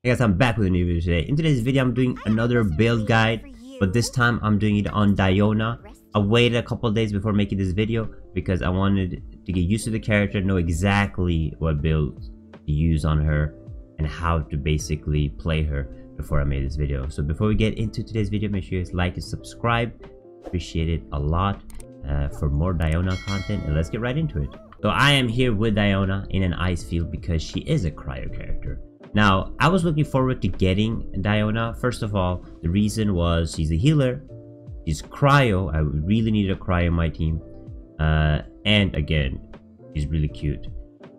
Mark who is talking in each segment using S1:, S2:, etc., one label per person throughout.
S1: Hey guys, I'm back with a new video today. In today's video, I'm doing another build guide, but this time I'm doing it on DIONA. I waited a couple of days before making this video because I wanted to get used to the character, know exactly what build to use on her and how to basically play her before I made this video. So before we get into today's video, make sure you guys like and subscribe. Appreciate it a lot for more DIONA content, and let's get right into it. So I am here with DIONA in an ice field because she is a cryo character. Now, I was looking forward to getting DIONA. First of all, the reason was she's a healer, she's cryo. I really needed a cryo in my team, and again, she's really cute.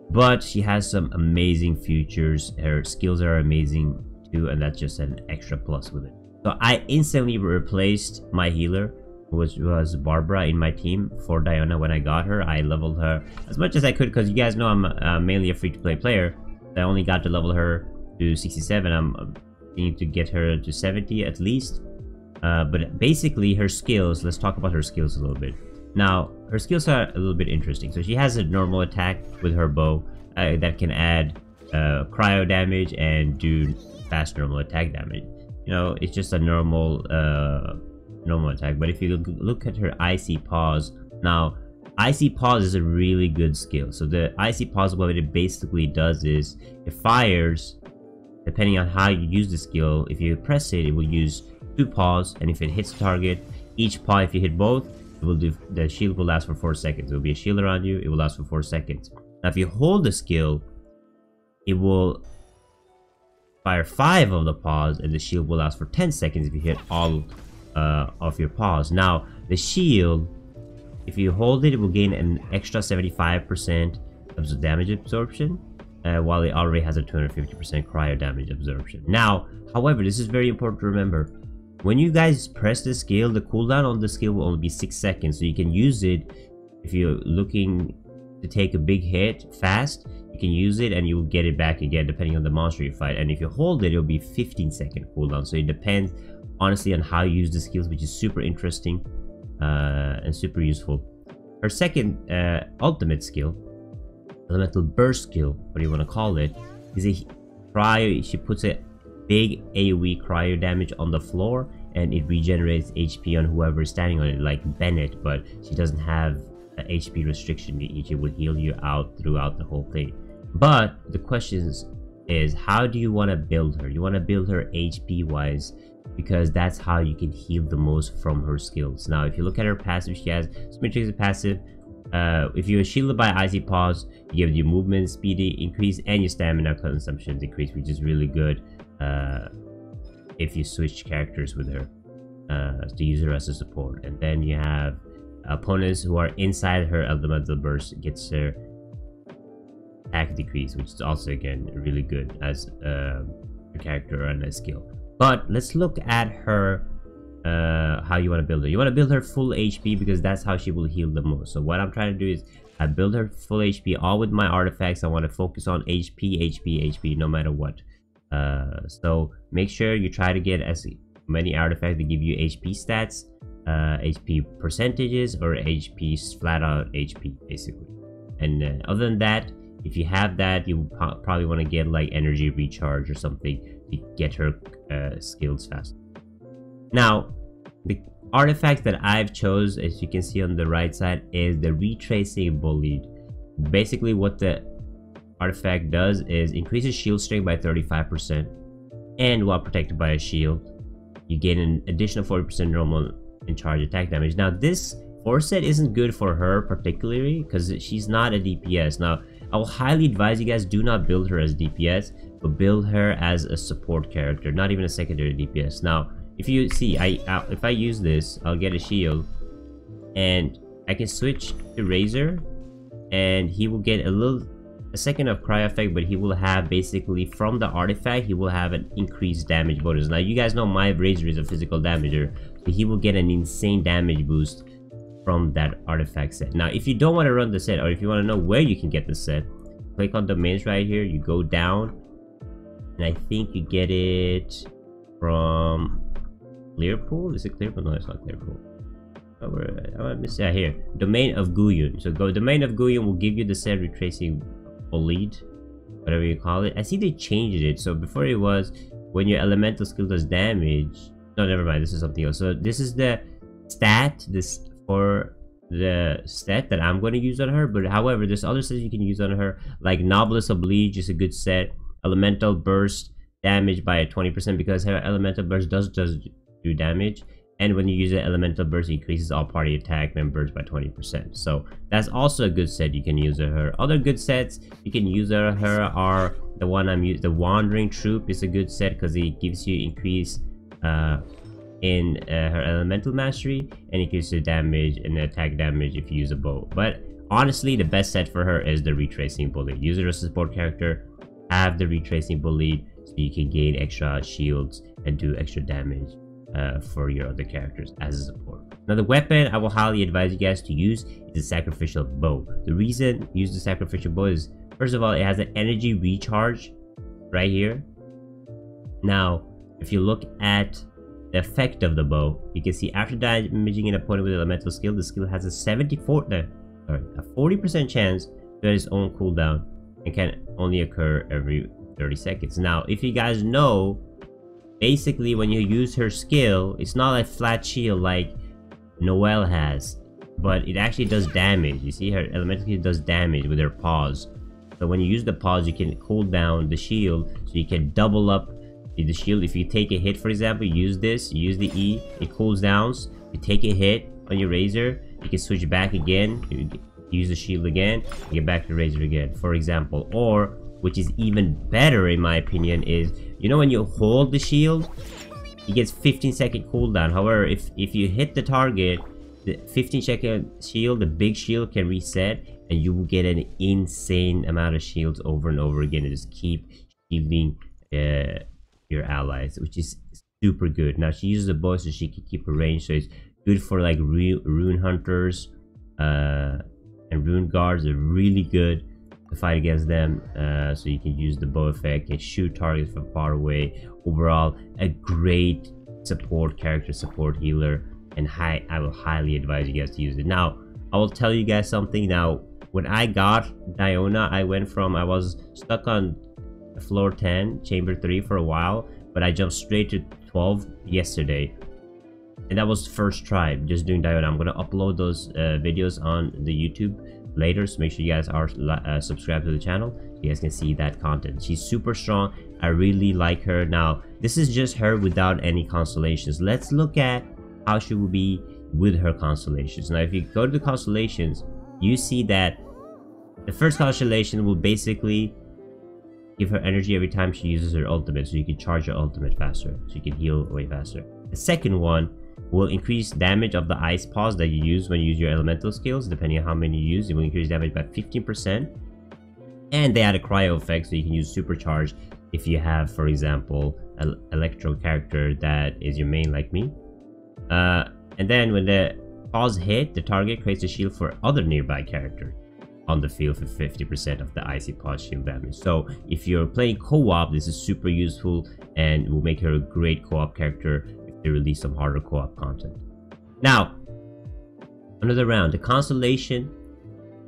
S1: But she has some amazing features. Her skills are amazing too, and that's just an extra plus with it. So I instantly replaced my healer, which was Barbara, in my team for DIONA. When I got her, I leveled her as much as I could because you guys know I'm mainly a free-to-play player. I only got to level her to 67. I'm needing to get her to 70 at least. But basically her skills, let's talk about her skills a little bit. Now, her skills are a little bit interesting. So she has a normal attack with her bow that can add cryo damage and do fast normal attack damage. You know, it's just a normal normal attack. But if you look at her icy paws, now icy paws is a really good skill. So the icy paws, what it basically does is it fires depending on how you use the skill. If you press it, it will use 2 paws, and if it hits the target, each paw, if you hit both, it will do, the shield will last for 4 seconds. It will be a shield around you, it will last for 4 seconds. Now if you hold the skill, it will fire 5 of the paws, and the shield will last for 10 seconds if you hit all of your paws. Now the shield, if you hold it, it will gain an extra 75% of damage absorption, while it already has a 250% cryo damage absorption. Now, however, this is very important to remember. When you guys press the skill, the cooldown on the skill will only be 6 seconds. So you can use it if you're looking to take a big hit fast. You can use it and you will get it back again depending on the monster you fight. And if you hold it, it'll be 15-second cooldown. So it depends honestly on how you use the skills, which is super interesting and super useful. Her second ultimate skill, elemental burst skill, what do you want to call it, is a cryo. She puts a big AoE cryo damage on the floor, and it regenerates HP on whoever is standing on it, like Bennett, but she doesn't have an HP restriction. It will heal you out throughout the whole thing. But the question is how do you want to build her? You want to build her HP wise, because that's how you can heal the most from her skills. Now if you look at her passive, she has Symmetric passive. If you are shielded by icy paws, you give your movement speed increase and your stamina consumption decrease, which is really good if you switch characters with her to use her as a support. And then you have opponents who are inside her elemental burst gets her attack decrease, which is also again really good as a character and a skill. But let's look at her, how you want to build her. You want to build her full HP because that's how she will heal the most. So what I'm trying to do is I build her full HP all with my artifacts. I want to focus on HP no matter what. So make sure you try to get as many artifacts that give you HP stats, HP percentages, or HP flat out HP basically. And other than that, if you have that, you probably want to get like energy recharge or something to get her skills fast. Now the artifact that I've chose, as you can see on the right side, is the retracing bullied. Basically what the artifact does is increases shield strength by 35%, and while protected by a shield you gain an additional 40% normal and charge attack damage. Now this 4 set isn't good for her particularly because she's not a DPS. Now I will highly advise you guys, do not build her as DPS, but build her as a support character, not even a secondary DPS. Now if you see, if I use this, I'll get a shield and I can switch to Razor, and he will get a second of cryo effect, but he will have basically from the artifact, he will have an increased damage bonus. Now you guys know my Razor is a physical damager, so he will get an insane damage boost from that artifact set. Now if you don't want to run the set, or if you want to know where you can get the set, click on domains right here, you go down, and I think you get it from Clearpool. Is it Clearpool? No, it's not Clearpool. I miss that here. Domain of Guyun. So go domain of Guyun will give you the set retracing bullied. whatever you call it. I see they changed it. So before it was when your elemental skill does damage. No, never mind. This is something else. So this is the stat. This for the set that I'm going to use on her. But however, there's other sets you can use on her, like Noblesse Oblige is a good set. Elemental Burst damage by 20% because her elemental burst does do damage. And when you use an elemental burst, it increases all party attack members by 20%. So that's also a good set you can use her. Other good sets you can use her are the one I'm using. The Wandering Troop is a good set because it gives you increase in her elemental mastery and increases damage and attack damage if you use a bow. But honestly, the best set for her is the Retracing Bullet. Use her as a support character. Have the Retracing Bullet so you can gain extra shields and do extra damage for your other characters as a support. Now the weapon I will highly advise you guys to use is the Sacrificial Bow. The reason use the Sacrificial Bow is, first of all, it has an energy recharge right here. Now if you look at the effect of the bow, you can see after damaging an opponent with an elemental skill, the skill has a 40% chance to its own cooldown and can only occur every 30 seconds. Now if you guys know, basically when you use her skill, it's not a flat shield like Noelle has, but it actually does damage. You see her elemental skill does damage with her pause. So when you use the pause, you can cool down the shield, so you can double up the shield. If you take a hit, for example, use this, use the E, it cools down. You take a hit on your razor, you can switch back again, you use the shield again, you get back to the razor again, for example. Or, which is even better in my opinion, is, you know, when you hold the shield, it gets 15-second cooldown. However, if you hit the target, the 15-second shield, the big shield, can reset and you will get an insane amount of shields over and over again and just keep shielding your allies, which is super good. Now she uses the bow so she can keep her range, so it's good for like rune hunters and rune guards are really good to fight against them. So you can use the bow effect and shoot targets from far away. Overall, a great support character, support healer, and I will highly advise you guys to use it. Now I will tell you guys something. Now when I got DIONA, I was stuck on floor 10 chamber 3 for a while, but I jumped straight to 12 yesterday, and that was first try just doing DIONA. I'm gonna upload those videos on the YouTube later, so make sure you guys are subscribed to the channel so you guys can see that content. She's super strong. I really like her. Now this is just her without any constellations. Let's look at how she will be with her constellations. Now if you go to the constellations, you see that the first constellation will basically give her energy every time she uses her ultimate, so you can charge her ultimate faster, so you can heal way faster. The second one will increase damage of the ice pause that you use when you use your elemental skills. Depending on how many you use, it will increase damage by 15%. And they add a cryo effect, so you can use supercharge if you have, for example, an electro character that is your main like me. And then when the pause hit, the target creates a shield for other nearby characters on the field for 50% of the icy pause shield damage. So if you're playing co-op, this is super useful and will make her a great co-op character if they release some harder co-op content. Now another round, the constellation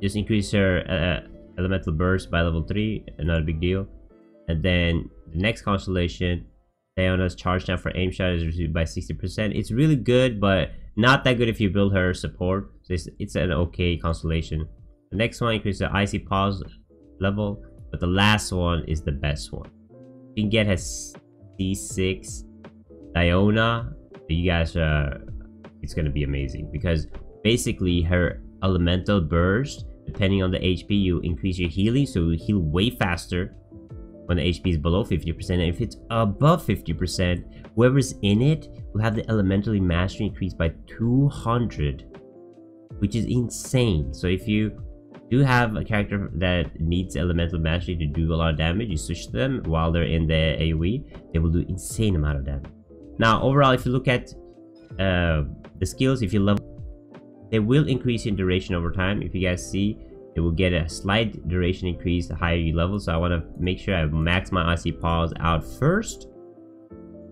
S1: just increase her elemental burst by level 3, not a big deal. And then the next constellation, DIONA's charge time for aim shot is reduced by 60%. It's really good, but not that good if you build her support, so it's an okay constellation. The next one increases the icy pause level, but the last one is the best one. You can get her C6 DIONA. You guys, it's gonna be amazing because basically her elemental burst, depending on the HP, you increase your healing, so you heal way faster when the HP is below 50%, and if it's above 50%, whoever's in it will have the elementally mastery increased by 200, which is insane. So if you do have a character that needs elemental mastery to do a lot of damage, you switch them while they're in the AoE, they will do insane amount of damage. Now overall, if you look at the skills, if you level, they will increase in duration over time. If you guys see, it will get a slight duration increase the higher you level. So I want to make sure I max my icy pause out first,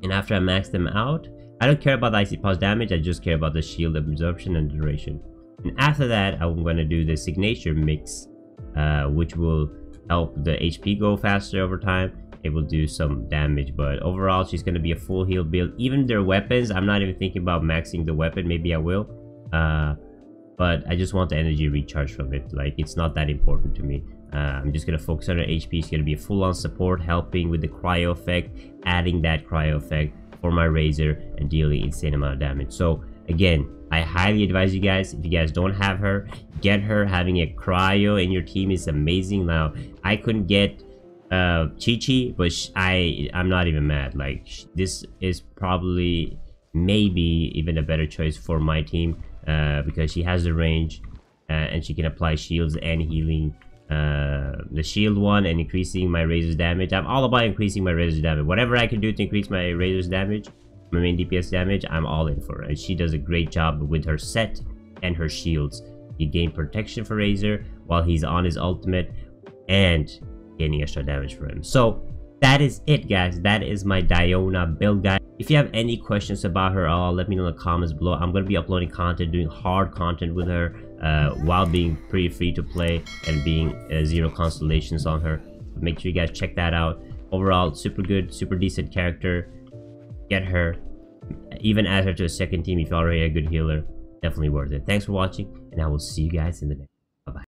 S1: and after I max them out, I don't care about the icy pause damage, I just care about the shield absorption and duration. And after that, I'm going to do the signature mix, which will help the HP go faster over time. It will do some damage, but overall she's going to be a full heal build. Even their weapons, I'm not even thinking about maxing the weapon. Maybe I will, but I just want the energy recharge from it. Like, it's not that important to me. I'm just gonna focus on her HP. She's gonna be a full-on support, helping with the cryo effect, adding that cryo effect for my Razor and dealing insane amount of damage. So again, I highly advise you guys, if you guys don't have her, get her. Having a cryo in your team is amazing. Now, I couldn't get Chi-Chi, but I'm not even mad. Like, this is probably maybe even a better choice for my team, because she has the range, and she can apply shields and healing. The shield one and increasing my Razor's damage. I'm all about increasing my Razor's damage. Whatever I can do to increase my Razor's damage, my main DPS damage, I'm all in for it. And she does a great job with her set and her shields. You gain protection for Razor while he's on his ultimate and gaining extra damage for him. So that is it, guys. That is my DIONA build guide. If you have any questions about her at all, let me know in the comments below. I'm going to be uploading content, doing hard content with her, while being pretty free to play and being 0 constellations on her. But make sure you guys check that out. Overall, super good, super decent character. Get her. Even add her to a second team if you're already a good healer. Definitely worth it. Thanks for watching, and I will see you guys in the next.